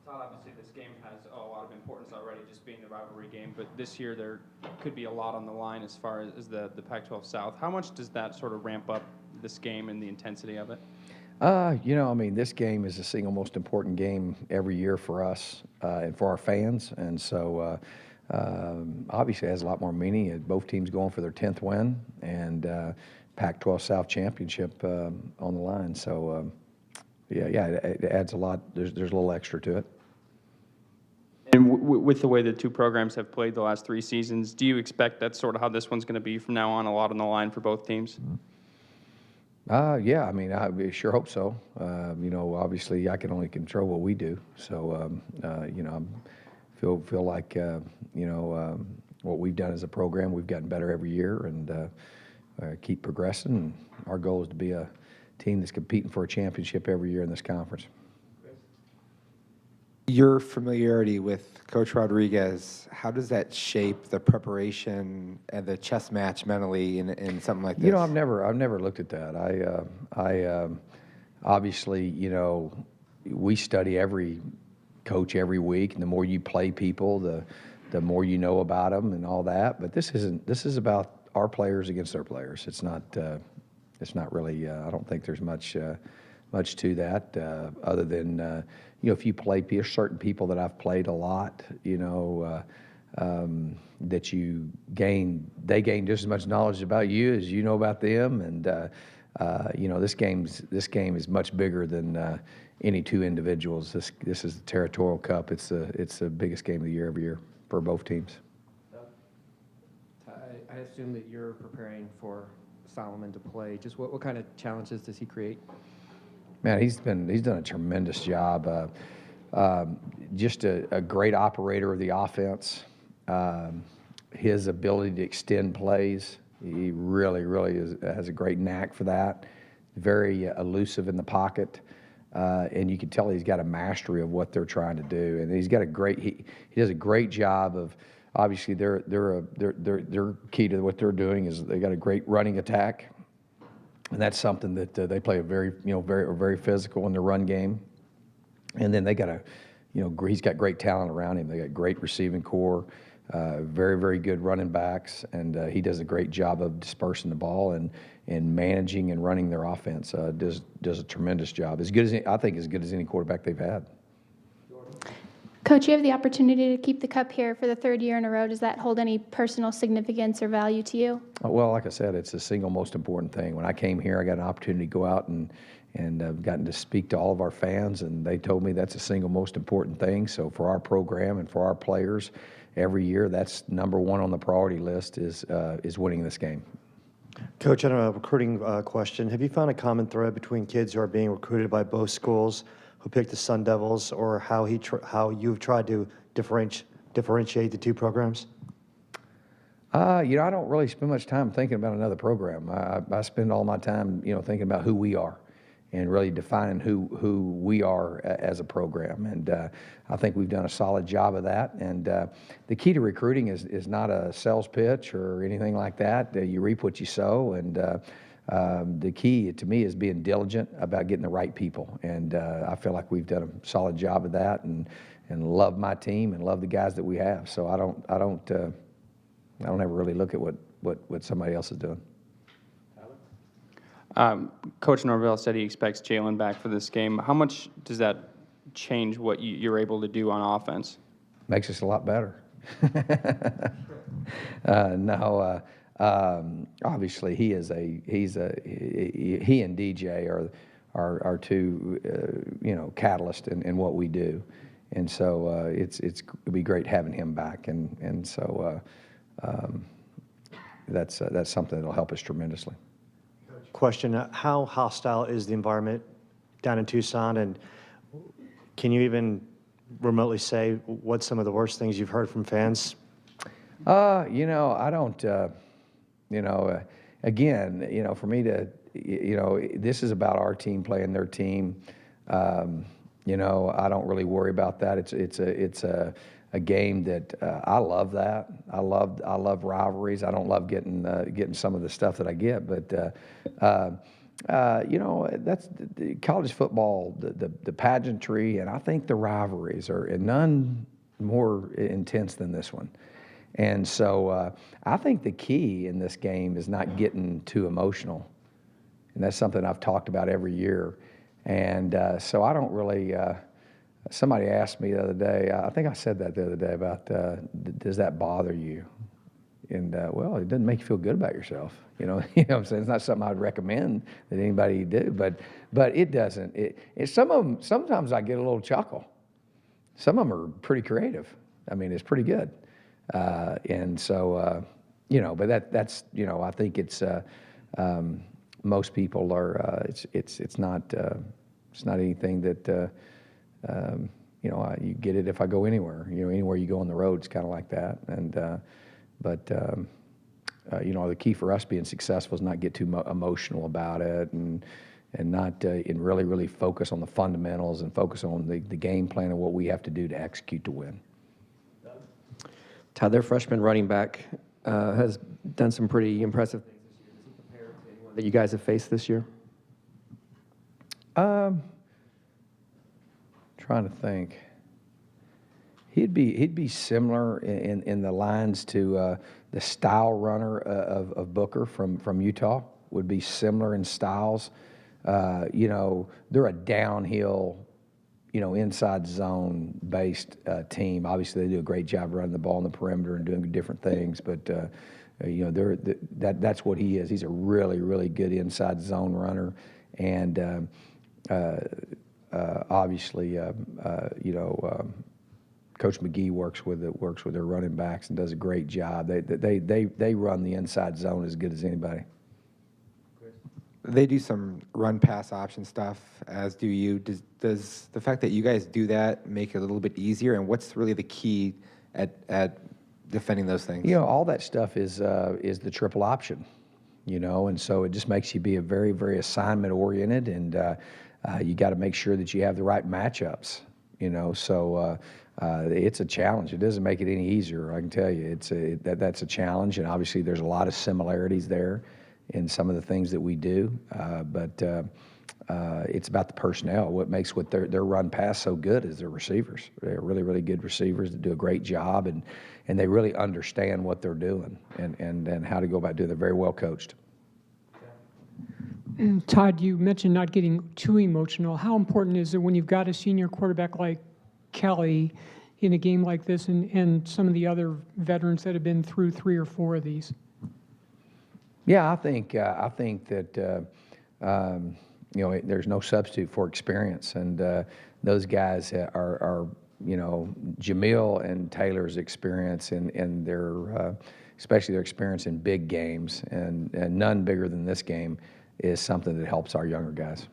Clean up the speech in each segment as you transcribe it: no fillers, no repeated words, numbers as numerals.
Todd, obviously this game has a lot of importance already, just being the rivalry game, but this year there could be a lot on the line as far as the Pac-12 South. How much does that sort of ramp up this game and the intensity of it? I mean, this game is the single most important game every year for us and for our fans, and so obviously it has a lot more meaning. Both teams going for their 10th win and Pac-12 South championship on the line. So, it adds a lot. There's a little extra to it. And with the way the two programs have played the last 3 seasons, do you expect that's sort of how this one's going to be from now on, a lot on the line for both teams? Yeah, I mean, I sure hope so. Obviously, I can only control what we do. So, feel like what we've done as a program, we've gotten better every year and keep progressing. And our goal is to be a team that's competing for a championship every year in this conference. Your familiarity with Coach Rodriguez, how does that shape the preparation and the chess match mentally in something like this? I've never looked at that. I obviously, we study every coach every week, and the more you play people, the more you know about them and all that. But this is about our players against their players. It's not really. I don't think there's much to that other than if you play certain people that I've played a lot, that they gain just as much knowledge about you as you know about them, and this game is much bigger than any two individuals. This is the Territorial Cup. It's the biggest game of the year every year for both teams. I assume that you're preparing for Solomon to play. Just what kind of challenges does he create? Man, he's done a tremendous job. Just a great operator of the offense. His ability to extend plays, he really has a great knack for that. Very elusive in the pocket, and you can tell he's got a mastery of what they're trying to do. And he's got he does a great job of. Obviously, they're key to what they're doing is they got a great running attack. And that's something that they play very physical in the run game. And then they got he's got great talent around him. They got great receiving core, very good running backs, and he does a great job of dispersing the ball and managing and running their offense. Does a tremendous job. As good as any quarterback they've had. Coach, you have the opportunity to keep the cup here for the 3rd year in a row. Does that hold any personal significance or value to you? Well, like I said, it's the single most important thing. When I came here, I got an opportunity to go out and I've gotten to speak to all of our fans, and they told me that's the single most important thing. So for our program and for our players, every year, that's number one on the priority list is winning this game. Coach, I have a recruiting question. Have you found a common thread between kids who are being recruited by both schools who picked the Sun Devils, or how you've tried to differentiate the two programs? I don't really spend much time thinking about another program. I spend all my time, thinking about who we are and really defining who we are as a program. And I think we've done a solid job of that. And the key to recruiting is not a sales pitch or anything like that. You reap what you sow, and the key to me is being diligent about getting the right people, and I feel like we've done a solid job of that, and love my team and love the guys that we have. So I don't ever really look at what somebody else is doing. Coach Norvell said he expects Jalen back for this game. How much does that change what you're able to do on offense? Makes us a lot better. Obviously he and DJ are two catalysts in what we do, and so it'd be great having him back, and so that's something that'll help us tremendously. Question: how hostile is the environment down in Tucson, and can you even remotely say what some of the worst things you've heard from fans? I don't. Again, for me to, this is about our team playing their team. I don't really worry about that. It's a game that I love. That I love rivalries. I don't love getting some of the stuff that I get, but That's the college football, the pageantry, and I think the rivalries are none more intense than this one. And so I think the key in this game is not getting too emotional. And that's something I've talked about every year. And so I don't really, somebody asked me the other day, I think I said that the other day about, does that bother you? And well, it doesn't make you feel good about yourself. You know what I'm saying? It's not something I'd recommend that anybody do, but it doesn't. Some of them, sometimes I get a little chuckle. Some of them are pretty creative. I mean, it's pretty good. And so, but that's, I think it's, most people are, it's not anything that, you get it if I go anywhere. Anywhere you go on the road, it's kind of like that. And, the key for us being successful is not get too emotional about it and not and really focus on the fundamentals and focus on the game plan and what we have to do to execute to win. Todd, their freshman running back has done some pretty impressive things this year. Does he compare to anyone that you guys have faced this year? Trying to think. He'd be similar in the lines to the style runner of Booker from Utah. Would be similar in styles. They're a downhill, inside zone based team. Obviously, they do a great job running the ball on the perimeter and doing different things. But that's what he is. He's a really good inside zone runner, and obviously, Coach McGee works with their running backs and does a great job. They run the inside zone as good as anybody. They do some run-pass option stuff, as do you. Does the fact that you guys do that make it a little bit easier? And what's really the key at defending those things? All that stuff is the triple option, and so it just makes you be a very assignment-oriented, and you got to make sure that you have the right matchups, So it's a challenge. It doesn't make it any easier, I can tell you. That's a challenge, and obviously there's a lot of similarities there in some of the things that we do, but it's about the personnel. What makes their run pass so good is their receivers. They're really good receivers that do a great job, and they really understand what they're doing and how to go about doing it. They're very well coached. And Todd, you mentioned not getting too emotional. How important is it when you've got a senior quarterback like Kelly in a game like this and some of the other veterans that have been through 3 or 4 of these? Yeah, I think that there's no substitute for experience, and those guys are Jamil and Taylor's experience in their especially their experience in big games, and none bigger than this game is something that helps our younger guys.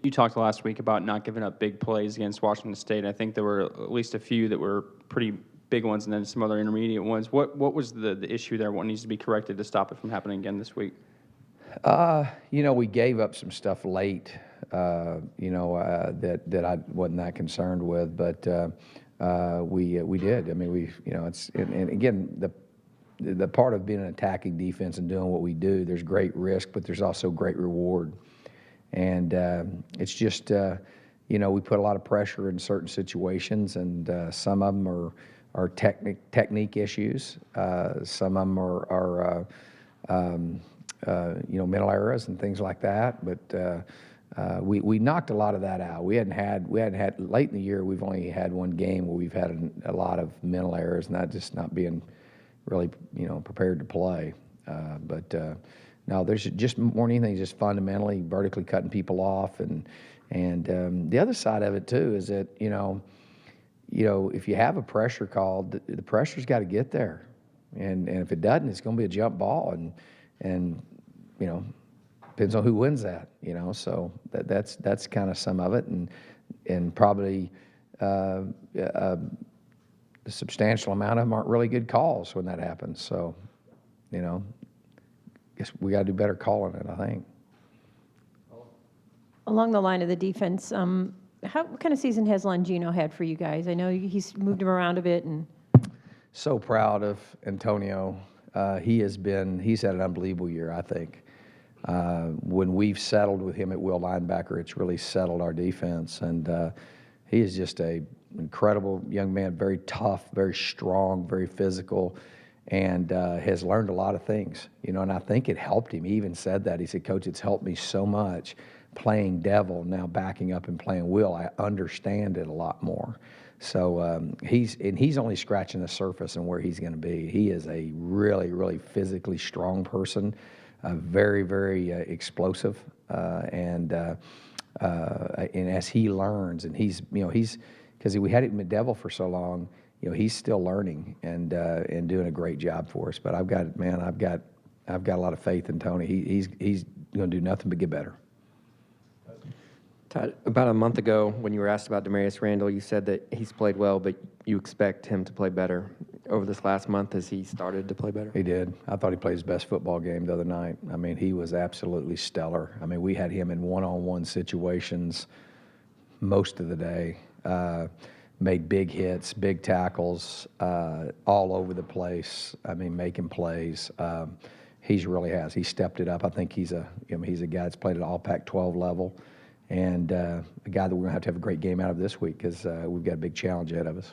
You talked last week about not giving up big plays against Washington State. I think there were at least a few that were pretty big ones and then some other intermediate ones. What was the issue there? What needs to be corrected to stop it from happening again this week? We gave up some stuff late, that I wasn't that concerned with, but we did. I mean, and again, the part of being an attacking defense and doing what we do, there's great risk, but there's also great reward. And it's just, we put a lot of pressure in certain situations, and some of them are technique issues. Some of them are mental errors and things like that. But we knocked a lot of that out. We hadn't had late in the year. We've only had one game where we've had a lot of mental errors, not being really prepared to play. No, there's just more than anything, just fundamentally vertically cutting people off, and the other side of it too is that if you have a pressure call, the pressure's got to get there, and if it doesn't, it's going to be a jump ball, and depends on who wins that, So that's kind of some of it, and probably a substantial amount of them aren't really good calls when that happens. So, guess we got to do better calling it, I think. Along the line of the defense, what kind of season has Longino had for you guys? I know he's moved him around a bit, and so proud of Antonio. He's had an unbelievable year, I think. When we've settled with him at will linebacker, it's really settled our defense. And he is just a incredible young man, very tough, very strong, very physical, and has learned a lot of things. You know, and I think it helped him. He even said that. He said, "Coach, it's helped me so much playing devil, now backing up and playing will. I understand it a lot more." So he's only scratching the surface on where he's going to be. He is a really, really physically strong person, very, very explosive, and as he learns, and he's because we had him at devil for so long, he's still learning and doing a great job for us. But I've got a lot of faith in Tony. He's going to do nothing but get better. Todd, about a month ago, when you were asked about Demarius Randall, you said that he's played well, but you expect him to play better. Over this last month, has he started to play better? He did. I thought he played his best football game the other night. I mean, he was absolutely stellar. I mean, we had him in one-on-one situations most of the day. Made big hits, big tackles, all over the place. I mean, making plays. He really has. He stepped it up. I think he's a guy that's played at all Pac-12 level, and a guy that we're going to have a great game out of this week because we've got a big challenge ahead of us.